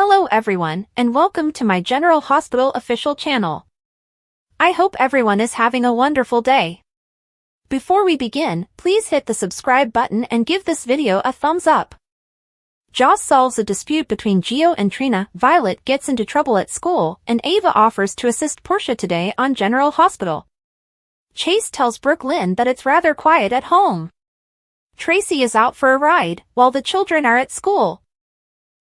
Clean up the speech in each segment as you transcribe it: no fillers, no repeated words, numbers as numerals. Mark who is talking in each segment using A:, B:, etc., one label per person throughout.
A: Hello everyone, and welcome to my General Hospital official channel. I hope everyone is having a wonderful day. Before we begin, please hit the subscribe button and give this video a thumbs up. Joss solves a dispute between Gio and Trina, Violet gets into trouble at school, and Ava offers to assist Portia today on General Hospital. Chase tells Brooklyn that it's rather quiet at home. Tracy is out for a ride, while the children are at school.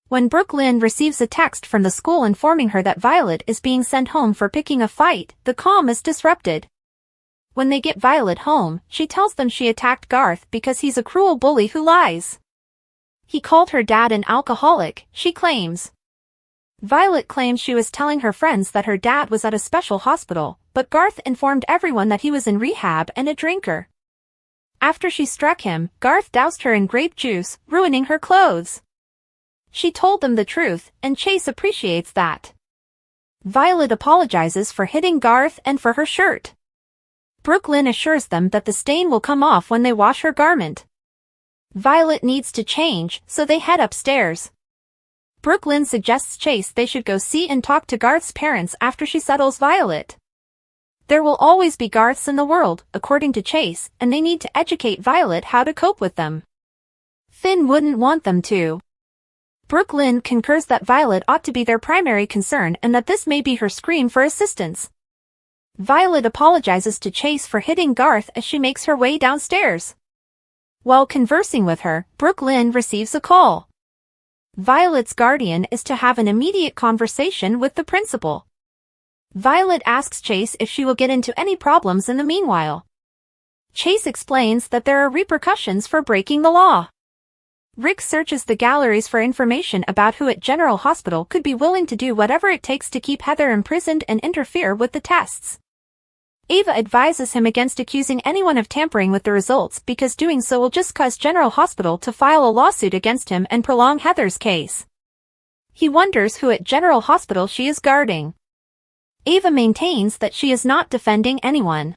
A: When Brooklyn receives a text from the school informing her that Violet is being sent home for picking a fight, the calm is disrupted. When they get Violet home, she tells them she attacked Garth because he's a cruel bully who lies. He called her dad an alcoholic, she claims. Violet claims she was telling her friends that her dad was at a special hospital, but Garth informed everyone that he was in rehab and a drinker. After she struck him, Garth doused her in grape juice, ruining her clothes. She told them the truth, and Chase appreciates that. Violet apologizes for hitting Garth and for her shirt. Brooklyn assures them that the stain will come off when they wash her garment. Violet needs to change, so they head upstairs. Brooklyn suggests Chase they should go see and talk to Garth's parents after she settles Violet. There will always be Garths in the world, according to Chase, and they need to educate Violet how to cope with them. Finn wouldn't want them to. Brooklyn concurs that Violet ought to be their primary concern and that this may be her scream for assistance. Violet apologizes to Chase for hitting Garth as she makes her way downstairs. While conversing with her, Brooklyn receives a call. Violet's guardian is to have an immediate conversation with the principal. Violet asks Chase if she will get into any problems in the meanwhile. Chase explains that there are repercussions for breaking the law. Rick searches the galleries for information about who at General Hospital could be willing to do whatever it takes to keep Heather imprisoned and interfere with the tests. Ava advises him against accusing anyone of tampering with the results because doing so will just cause General Hospital to file a lawsuit against him and prolong Heather's case. He wonders who at General Hospital she is guarding. Ava maintains that she is not defending anyone.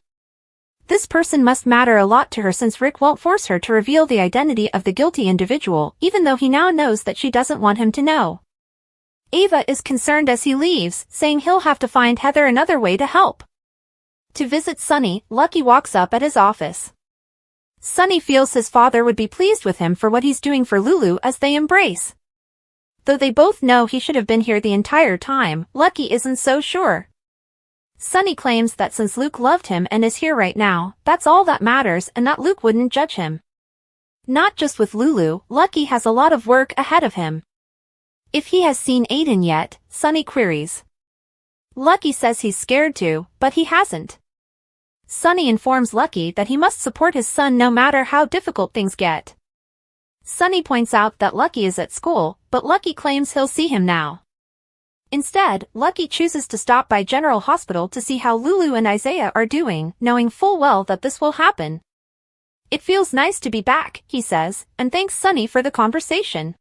A: This person must matter a lot to her since Rick won't force her to reveal the identity of the guilty individual, even though he now knows that she doesn't want him to know. Ava is concerned as he leaves, saying he'll have to find Heather another way to help. To visit Sonny, Lucky walks up at his office. Sonny feels his father would be pleased with him for what he's doing for Lulu as they embrace. Though they both know he should have been here the entire time, Lucky isn't so sure. Sonny claims that since Luke loved him and is here right now, that's all that matters and that Luke wouldn't judge him. Not just with Lulu, Lucky has a lot of work ahead of him. If he has seen Aiden yet, Sonny queries. Lucky says he's scared to, but he hasn't. Sonny informs Lucky that he must support his son no matter how difficult things get. Sonny points out that Lucky is at school, but Lucky claims he'll see him now. Instead, Lucky chooses to stop by General Hospital to see how Lulu and Isaiah are doing, knowing full well that this will happen. It feels nice to be back, he says, and thanks Sonny for the conversation.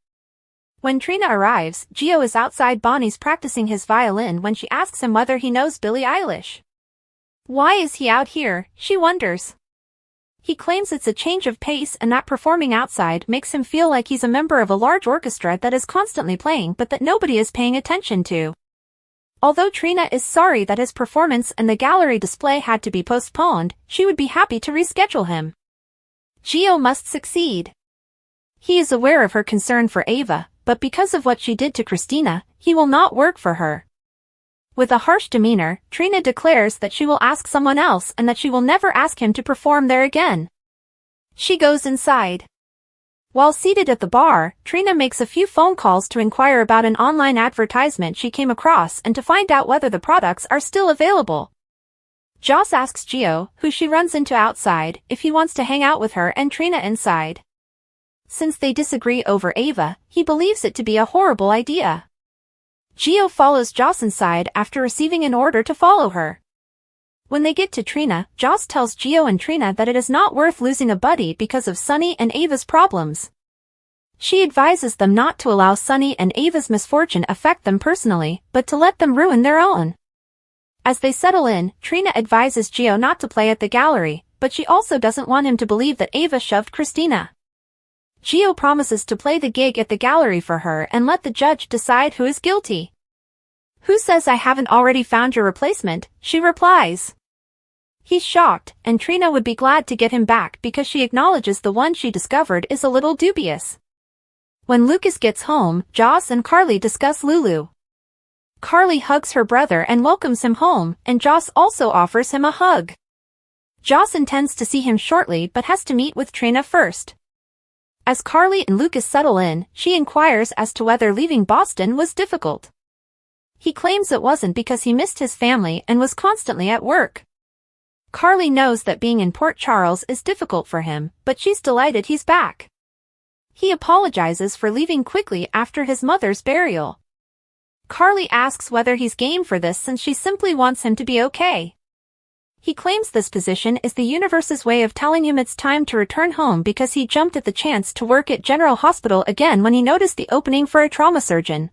A: When Trina arrives, Gio is outside Bonnie's practicing his violin when she asks him whether he knows Billie Eilish. Why is he out here, she wonders. He claims it's a change of pace and that performing outside makes him feel like he's a member of a large orchestra that is constantly playing but that nobody is paying attention to. Although Trina is sorry that his performance and the gallery display had to be postponed, she would be happy to reschedule him. Gio must succeed. He is aware of her concern for Ava, but because of what she did to Christina, he will not work for her. With a harsh demeanor, Trina declares that she will ask someone else and that she will never ask him to perform there again. She goes inside. While seated at the bar, Trina makes a few phone calls to inquire about an online advertisement she came across and to find out whether the products are still available. Joss asks Gio, who she runs into outside, if he wants to hang out with her and Trina inside. Since they disagree over Ava, he believes it to be a horrible idea. Gio follows Joss inside after receiving an order to follow her. When they get to Trina, Joss tells Gio and Trina that it is not worth losing a buddy because of Sonny and Ava's problems. She advises them not to allow Sonny and Ava's misfortune affect them personally, but to let them ruin their own. As they settle in, Trina advises Gio not to play at the gallery, but she also doesn't want him to believe that Ava shoved Christina. Gio promises to play the gig at the gallery for her and let the judge decide who is guilty. "Who says I haven't already found your replacement?" she replies. He's shocked, and Trina would be glad to get him back because she acknowledges the one she discovered is a little dubious. When Lucas gets home, Joss and Carly discuss Lulu. Carly hugs her brother and welcomes him home, and Joss also offers him a hug. Joss intends to see him shortly but has to meet with Trina first. As Carly and Lucas settle in, she inquires as to whether leaving Boston was difficult. He claims it wasn't because he missed his family and was constantly at work. Carly knows that being in Port Charles is difficult for him, but she's delighted he's back. He apologizes for leaving quickly after his mother's burial. Carly asks whether he's game for this since she simply wants him to be okay. He claims this position is the universe's way of telling him it's time to return home because he jumped at the chance to work at General Hospital again when he noticed the opening for a trauma surgeon.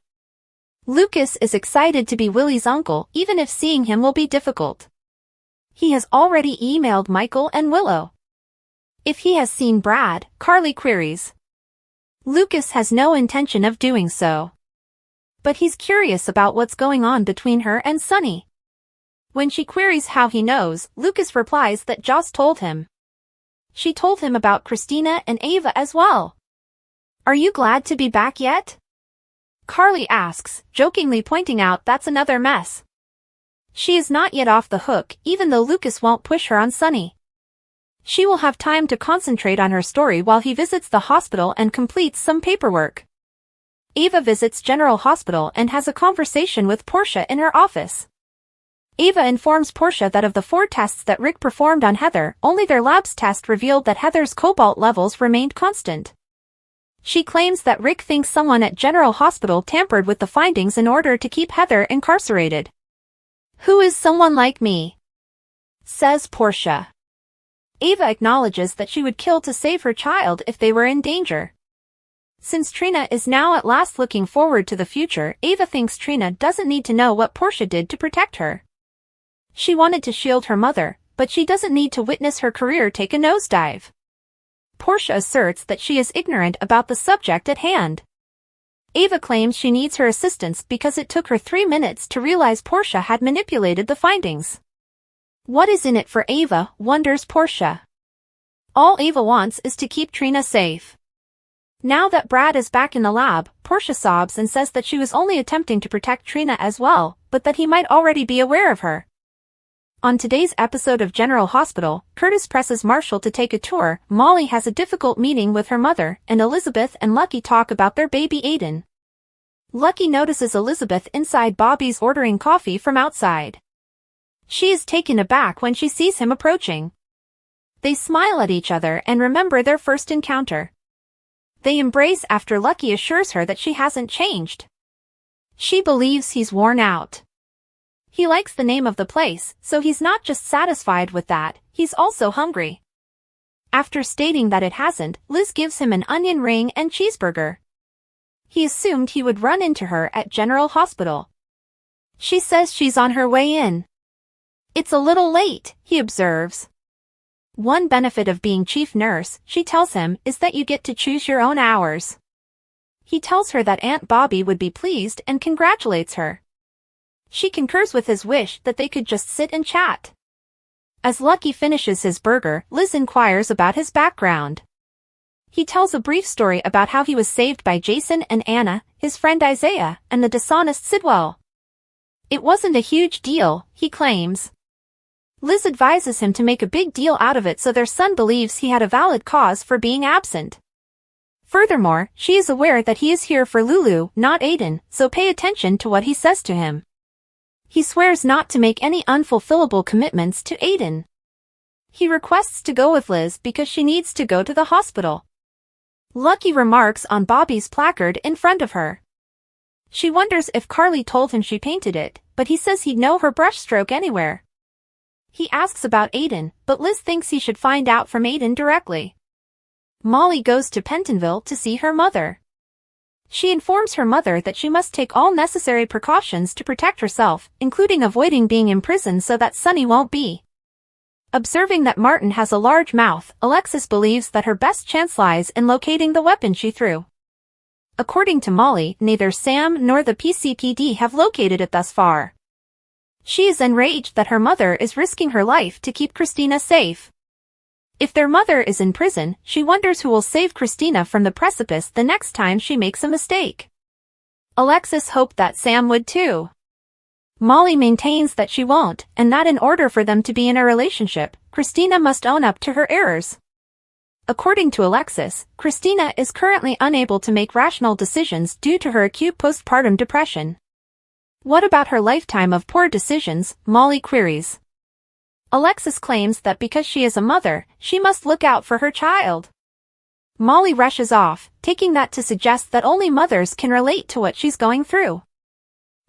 A: Lucas is excited to be Willie's uncle even if seeing him will be difficult. He has already emailed Michael and Willow. If he has seen Brad, Carly queries. Lucas has no intention of doing so. But he's curious about what's going on between her and Sonny. When she queries how he knows, Lucas replies that Joss told him. She told him about Christina and Ava as well. "Are you glad to be back yet?" Carly asks, jokingly pointing out that's another mess. She is not yet off the hook, even though Lucas won't push her on Sonny. She will have time to concentrate on her story while he visits the hospital and completes some paperwork. Ava visits General Hospital and has a conversation with Portia in her office. Ava informs Portia that of the 4 tests that Rick performed on Heather, only their lab's test revealed that Heather's cobalt levels remained constant. She claims that Rick thinks someone at General Hospital tampered with the findings in order to keep Heather incarcerated. "Who is someone like me?" says Portia. Ava acknowledges that she would kill to save her child if they were in danger. Since Trina is now at last looking forward to the future, Ava thinks Trina doesn't need to know what Portia did to protect her. She wanted to shield her mother, but she doesn't need to witness her career take a nosedive. Portia asserts that she is ignorant about the subject at hand. Ava claims she needs her assistance because it took her 3 minutes to realize Portia had manipulated the findings. What is in it for Ava, wonders Portia. All Ava wants is to keep Trina safe. Now that Brad is back in the lab, Portia sobs and says that she was only attempting to protect Trina as well, but that he might already be aware of her. On today's episode of General Hospital, Curtis presses Marshall to take a tour, Molly has a difficult meeting with her mother, and Elizabeth and Lucky talk about their baby Aiden. Lucky notices Elizabeth inside Bobby's ordering coffee from outside. She is taken aback when she sees him approaching. They smile at each other and remember their first encounter. They embrace after Lucky assures her that she hasn't changed. She believes he's worn out. He likes the name of the place, so he's not just satisfied with that, he's also hungry. After stating that it hasn't, Liz gives him an onion ring and cheeseburger. He assumed he would run into her at General Hospital. She says she's on her way in. "It's a little late," he observes. One benefit of being chief nurse, she tells him, is that you get to choose your own hours. He tells her that Aunt Bobby would be pleased and congratulates her. She concurs with his wish that they could just sit and chat. As Lucky finishes his burger, Liz inquires about his background. He tells a brief story about how he was saved by Jason and Anna, his friend Isaiah, and the dishonest Sidwell. It wasn't a huge deal, he claims. Liz advises him to make a big deal out of it so their son believes he had a valid cause for being absent. Furthermore, she is aware that he is here for Lulu, not Aiden, so pay attention to what he says to him. He swears not to make any unfulfillable commitments to Aiden. He requests to go with Liz because she needs to go to the hospital. Lucky remarks on Bobby's placard in front of her. She wonders if Carly told him she painted it, but he says he'd know her brushstroke anywhere. He asks about Aiden, but Liz thinks he should find out from Aiden directly. Molly goes to Pentonville to see her mother. She informs her mother that she must take all necessary precautions to protect herself, including avoiding being imprisoned so that Sonny won't be. Observing that Martin has a large mouth, Alexis believes that her best chance lies in locating the weapon she threw. According to Molly, neither Sam nor the PCPD have located it thus far. She is enraged that her mother is risking her life to keep Christina safe. If their mother is in prison, she wonders who will save Christina from the precipice the next time she makes a mistake. Alexis hoped that Sam would too. Molly maintains that she won't, and that in order for them to be in a relationship, Christina must own up to her errors. According to Alexis, Christina is currently unable to make rational decisions due to her acute postpartum depression. What about her lifetime of poor decisions? Molly queries. Alexis claims that because she is a mother, she must look out for her child. Molly rushes off, taking that to suggest that only mothers can relate to what she's going through.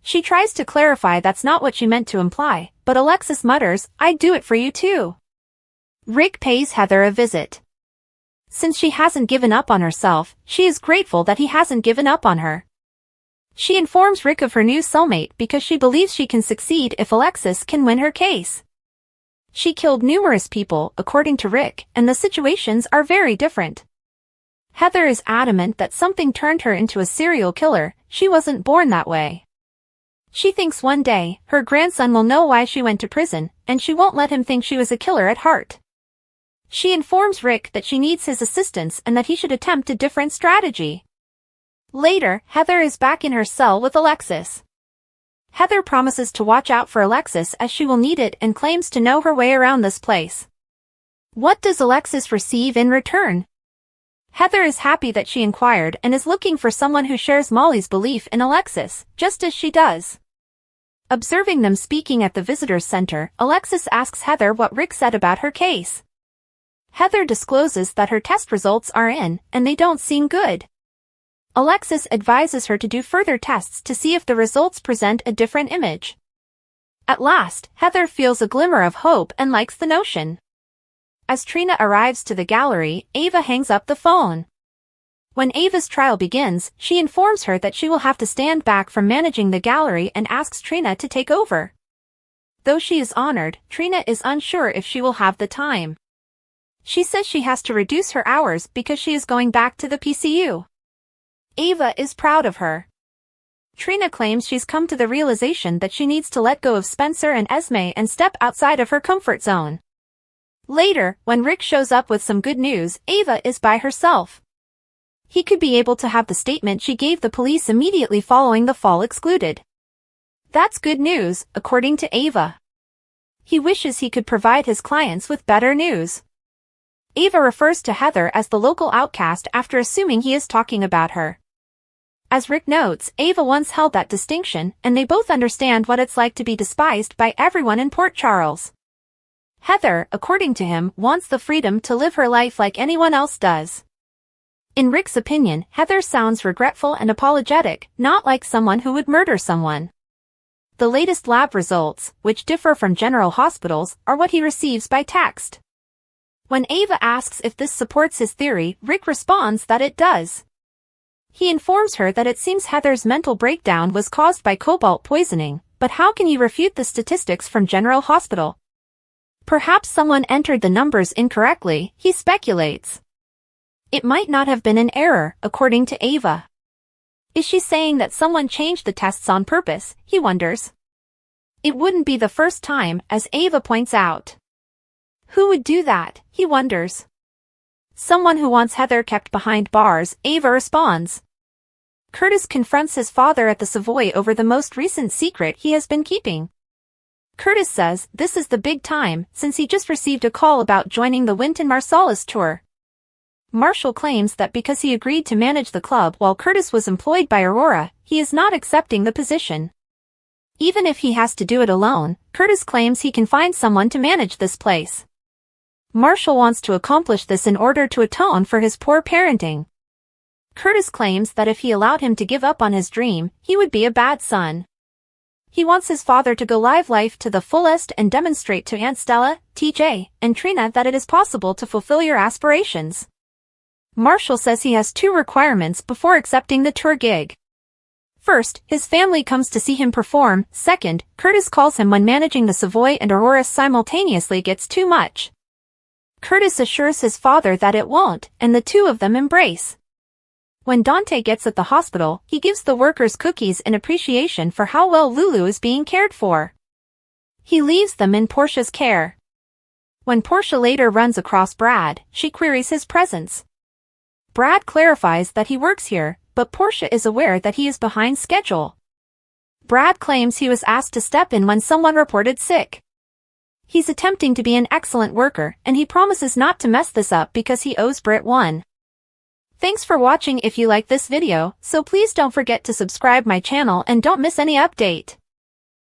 A: She tries to clarify that's not what she meant to imply, but Alexis mutters, "I'd do it for you too." Rick pays Heather a visit. Since she hasn't given up on herself, she is grateful that he hasn't given up on her. She informs Rick of her new soulmate because she believes she can succeed if Alexis can win her case. She killed numerous people, according to Rick, and the situations are very different. Heather is adamant that something turned her into a serial killer. She wasn't born that way. She thinks one day, her grandson will know why she went to prison, and she won't let him think she was a killer at heart. She informs Rick that she needs his assistance and that he should attempt a different strategy. Later, Heather is back in her cell with Alexis. Heather promises to watch out for Alexis as she will need it and claims to know her way around this place. What does Alexis receive in return? Heather is happy that she inquired and is looking for someone who shares Molly's belief in Alexis, just as she does. Observing them speaking at the visitor's center, Alexis asks Heather what Rick said about her case. Heather discloses that her test results are in, and they don't seem good. Alexis advises her to do further tests to see if the results present a different image. At last, Heather feels a glimmer of hope and likes the notion. As Trina arrives to the gallery, Ava hangs up the phone. When Ava's trial begins, she informs her that she will have to stand back from managing the gallery and asks Trina to take over. Though she is honored, Trina is unsure if she will have the time. She says she has to reduce her hours because she is going back to the PCU. Ava is proud of her. Trina claims she's come to the realization that she needs to let go of Spencer and Esme and step outside of her comfort zone. Later, when Rick shows up with some good news, Ava is by herself. He could be able to have the statement she gave the police immediately following the fall excluded. That's good news, according to Ava. He wishes he could provide his clients with better news. Ava refers to Heather as the local outcast after assuming he is talking about her. As Rick notes, Ava once held that distinction, and they both understand what it's like to be despised by everyone in Port Charles. Heather, according to him, wants the freedom to live her life like anyone else does. In Rick's opinion, Heather sounds regretful and apologetic, not like someone who would murder someone. The latest lab results, which differ from General Hospital's, are what he receives by text. When Ava asks if this supports his theory, Rick responds that it does. He informs her that it seems Heather's mental breakdown was caused by cobalt poisoning, but how can he refute the statistics from General Hospital? Perhaps someone entered the numbers incorrectly, he speculates. It might not have been an error, according to Ava. Is she saying that someone changed the tests on purpose, he wonders. It wouldn't be the first time, as Ava points out. Who would do that, he wonders. Someone who wants Heather kept behind bars, Ava responds. Curtis confronts his father at the Savoy over the most recent secret he has been keeping. Curtis says this is the big time, since he just received a call about joining the Wynton Marsalis tour. Marshall claims that because he agreed to manage the club while Curtis was employed by Aurora, he is not accepting the position. Even if he has to do it alone, Curtis claims he can find someone to manage this place. Marshall wants to accomplish this in order to atone for his poor parenting. Curtis claims that if he allowed him to give up on his dream, he would be a bad son. He wants his father to go live life to the fullest and demonstrate to Aunt Stella, TJ, and Trina that it is possible to fulfill your aspirations. Marshall says he has 2 requirements before accepting the tour gig. First, his family comes to see him perform. Second, Curtis calls him when managing the Savoy and Aurora simultaneously gets too much. Curtis assures his father that it won't, and the two of them embrace. When Dante gets at the hospital, he gives the workers cookies in appreciation for how well Lulu is being cared for. He leaves them in Portia's care. When Portia later runs across Brad, she queries his presence. Brad clarifies that he works here, but Portia is aware that he is behind schedule. Brad claims he was asked to step in when someone reported sick. He's attempting to be an excellent worker, and he promises not to mess this up because he owes Britt one. Thanks for watching. If you like this video, so please don't forget to subscribe my channel and don't miss any update.